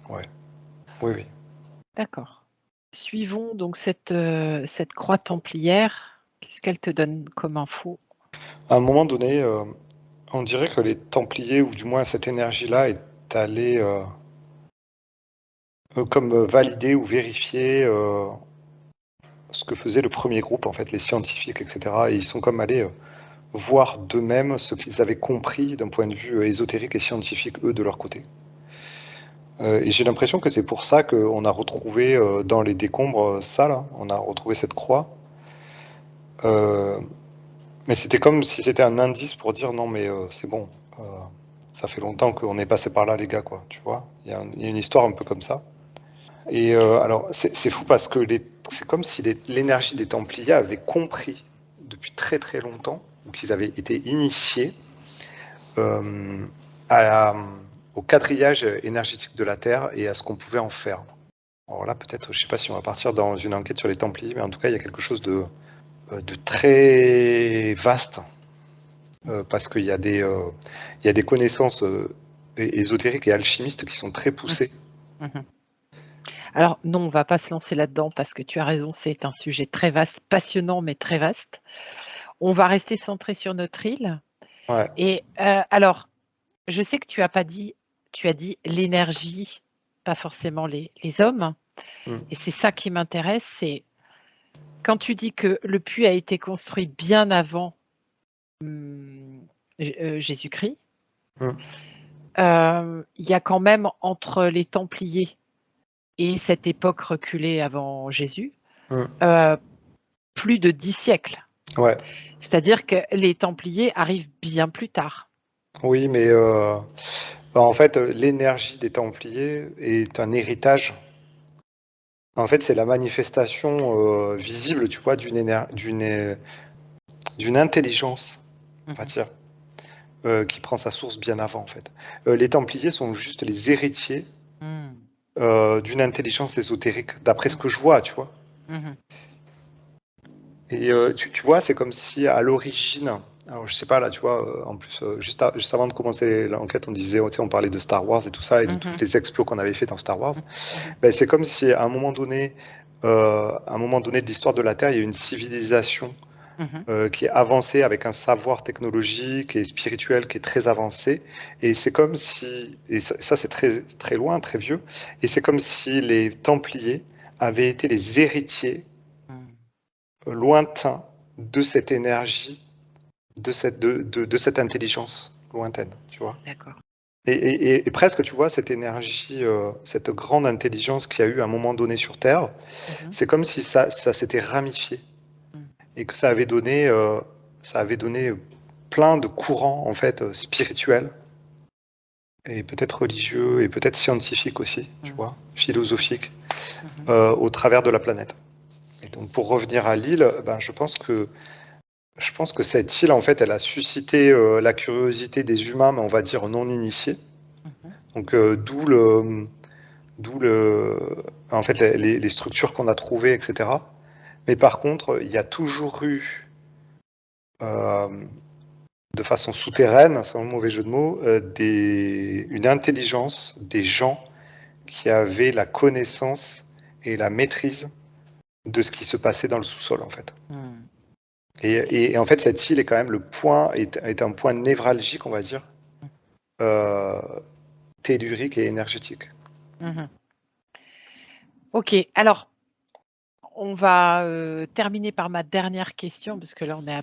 Ouais. Oui, oui. D'accord. Suivons donc cette croix templière. Qu'est-ce qu'elle te donne comme info? À un moment donné, on dirait que les Templiers, ou du moins cette énergie-là, est allée comme valider ou vérifier ce que faisait le premier groupe, en fait, les scientifiques, etc. Et ils sont comme allés voir d'eux-mêmes ce qu'ils avaient compris d'un point de vue ésotérique et scientifique, eux, de leur côté. Et j'ai l'impression que c'est pour ça qu'on a retrouvé dans les décombres ça, là, on a retrouvé cette croix. Euh, mais c'était comme si c'était un indice pour dire non, mais c'est bon, euh, ça fait longtemps qu'on est passé par là, les gars, quoi, tu vois. Il y a une histoire un peu comme ça. Et alors, c'est fou parce que c'est comme si l'énergie des Templiers avait compris depuis très très longtemps, ou qu'ils avaient été initiés euh, à au quadrillage énergétique de la Terre et à ce qu'on pouvait en faire. Alors là, peut-être, je ne sais pas si on va partir dans une enquête sur les Templiers, mais en tout cas, il y a quelque chose de très vaste, parce qu'il y a des connaissances ésotériques et alchimistes qui sont très poussées. Mhm. Alors non, on ne va pas se lancer là-dedans parce que tu as raison, c'est un sujet très vaste, passionnant mais très vaste. On va rester centré sur notre île. Ouais. Et alors, je sais que tu as pas dit, tu as dit l'énergie, pas forcément les hommes. Mm. Et c'est ça qui m'intéresse, c'est quand tu dis que le puits a été construit bien avant Jésus-Christ, Mm. il y a quand même entre les Templiers et cette époque reculée avant Jésus, Mm. euh, plus de 10 siècles. Ouais. C'est-à-dire que les Templiers arrivent bien plus tard. Oui, mais bah, en fait, l'énergie des Templiers est un héritage. En fait, c'est la manifestation visible, tu vois, d'une intelligence, on va Mhm. dire, qui prend sa source bien avant, en fait. Les Templiers sont juste les héritiers Mhm. d'une intelligence ésotérique, d'après ce que je vois, tu vois. Mhm. Et tu vois, c'est comme si à l'origine, alors je sais pas là, tu vois, en plus, juste avant de commencer l'enquête, on disait, tu sais, on parlait de Star Wars et tout ça, et de tous Mhm. les exploits qu'on avait fait dans Star Wars. Mhm. Ben, c'est comme si à un moment donné de l'histoire de la Terre, il y a une civilisation Mhm. qui est avancée avec un savoir technologique et spirituel qui est très avancé. Et c'est comme si, et ça c'est très, très loin, très vieux, et c'est comme si les Templiers avaient été les héritiers Mhm. lointains de cette énergie, de cette intelligence lointaine, tu vois. D'accord. Et presque, tu vois, cette énergie, cette grande intelligence qu'il y a eu à un moment donné sur Terre, Mhm. c'est comme si ça s'était ramifié Mhm. et que ça avait donné plein de courants en fait spirituels et peut-être religieux et peut-être scientifiques aussi, tu Mhm. vois, philosophiques Mhm. au travers de la planète. Et donc pour revenir à l'île, ben, je pense que cette île en fait, elle a suscité la curiosité des humains, mais on va dire non initiés. Mhm. Donc d'où en fait les structures qu'on a trouvées, etc. Mais par contre, il y a toujours eu euh, de façon souterraine, sans mauvais jeu de mots, une intelligence des gens qui avaient la connaissance et la maîtrise de ce qui se passait dans le sous-sol, en fait. Mhm. Et en fait, cette île est quand même est un point névralgique, on va dire, euh, tellurique et énergétique. Mhm. Ok, alors on va terminer par ma dernière question, parce que là on est à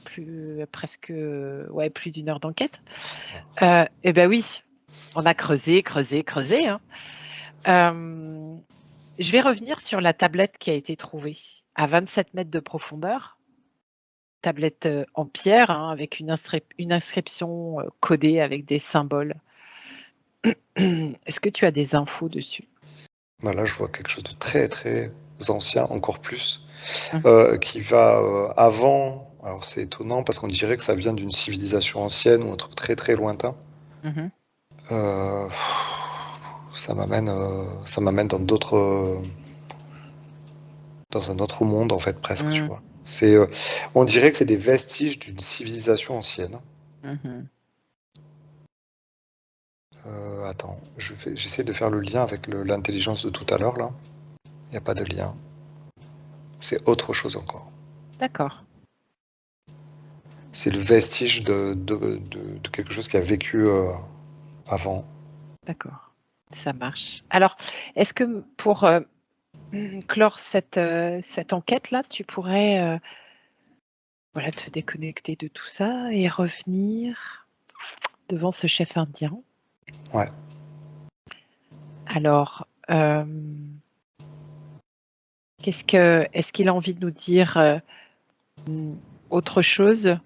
presque plus d'une heure d'enquête. Eh ben oui, on a creusé, hein. Je vais revenir sur la tablette qui a été trouvée à 27 mètres de profondeur. Tablette en pierre, hein, avec une inscription codée avec des symboles. Est-ce que tu as des infos dessus? Là, je vois quelque chose de très très ancien, encore plus, Mhm. qui va avant. Alors c'est étonnant parce qu'on dirait que ça vient d'une civilisation ancienne ou un truc très très lointain. Mhm. Euh, ça m'amène dans un autre monde en fait presque, tu Mhm. vois. On dirait que c'est des vestiges d'une civilisation ancienne. Mhm. Attends, j'essaie de faire le lien avec l'intelligence de tout à l'heure là. Il n'y a pas de lien. C'est autre chose encore. D'accord, C'est le vestige de quelque chose qui a vécu avant. d'accord, ça marche. Alors, est-ce que pour clore cette enquête-là, tu pourrais voilà, te déconnecter de tout ça et revenir devant ce chef indien? Ouais. Alors, est-ce qu'il a envie de nous dire autre chose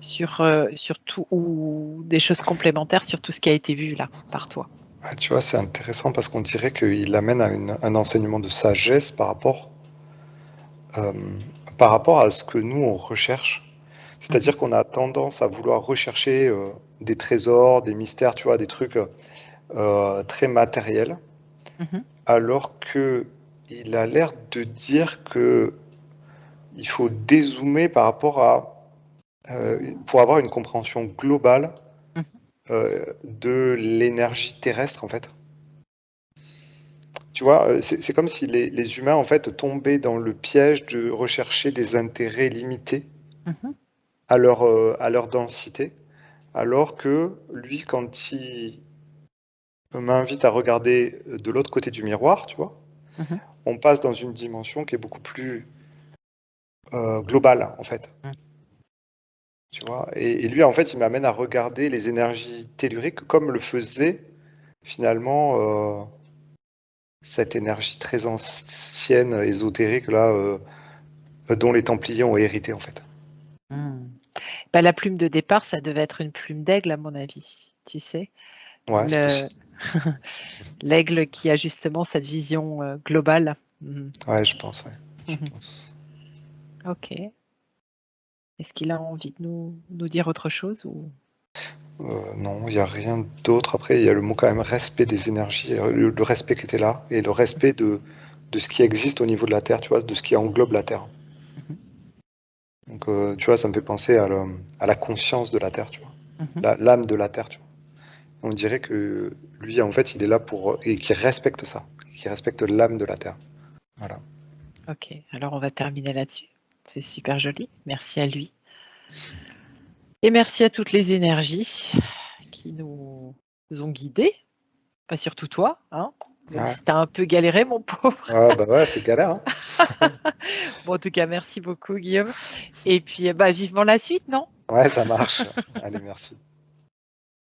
sur tout, ou des choses complémentaires sur tout ce qui a été vu là par toi? Ah, tu vois, c'est intéressant parce qu'on dirait qu'il amène à un enseignement de sagesse euh, par rapport à ce que nous, on recherche. Mhm. C'est-à-dire qu'on a tendance à vouloir rechercher des trésors, des mystères, tu vois, des trucs très matériels, Mhm. alors que il a l'air de dire que il faut dézoomer par rapport pour avoir une compréhension globale Mhm. de l'énergie terrestre, en fait. Tu vois, c'est comme si les humains, en fait, tombaient dans le piège de rechercher des intérêts limités Mhm. à leur densité, alors que lui, quand il m'invite à regarder de l'autre côté du miroir, tu vois, Mhm. on passe dans une dimension qui est beaucoup plus globale, en fait. Mhm. Tu vois, et lui, en fait, il m'amène à regarder les énergies telluriques comme le faisait finalement cette énergie très ancienne, ésotérique, là, dont les Templiers ont hérité, en fait. Hmm. Bah, la plume de départ, ça devait être une plume d'aigle, à mon avis. Tu sais, Ouais, c'est le possible. l'aigle qui a justement cette vision globale. Mhm. Ouais, je pense, ouais. Je pense. Ok. Est-ce qu'il a envie de nous dire autre chose ou... Non, il n'y a rien d'autre. Après, il y a le mot quand même respect des énergies, le respect qui était là, et le respect de ce qui existe au niveau de la Terre, tu vois, de ce qui englobe la Terre. Mhm. Donc, tu vois, ça me fait penser à la conscience de la Terre, tu vois, Mhm. l'âme de la Terre, tu vois. On dirait que lui, en fait, il est là pour et qui respecte ça, qui respecte l'âme de la Terre. Voilà. Ok, alors on va terminer là-dessus. C'est super joli. Merci à lui. Et merci à toutes les énergies qui nous ont guidés. Pas surtout toi, hein, même Ouais, si tu as un peu galéré, mon pauvre. ouais, bah ouais, c'est galère, hein. Bon, en tout cas, merci beaucoup, Guillaume. Et puis, bah, vivement la suite, non? Ouais, ça marche. Allez, merci.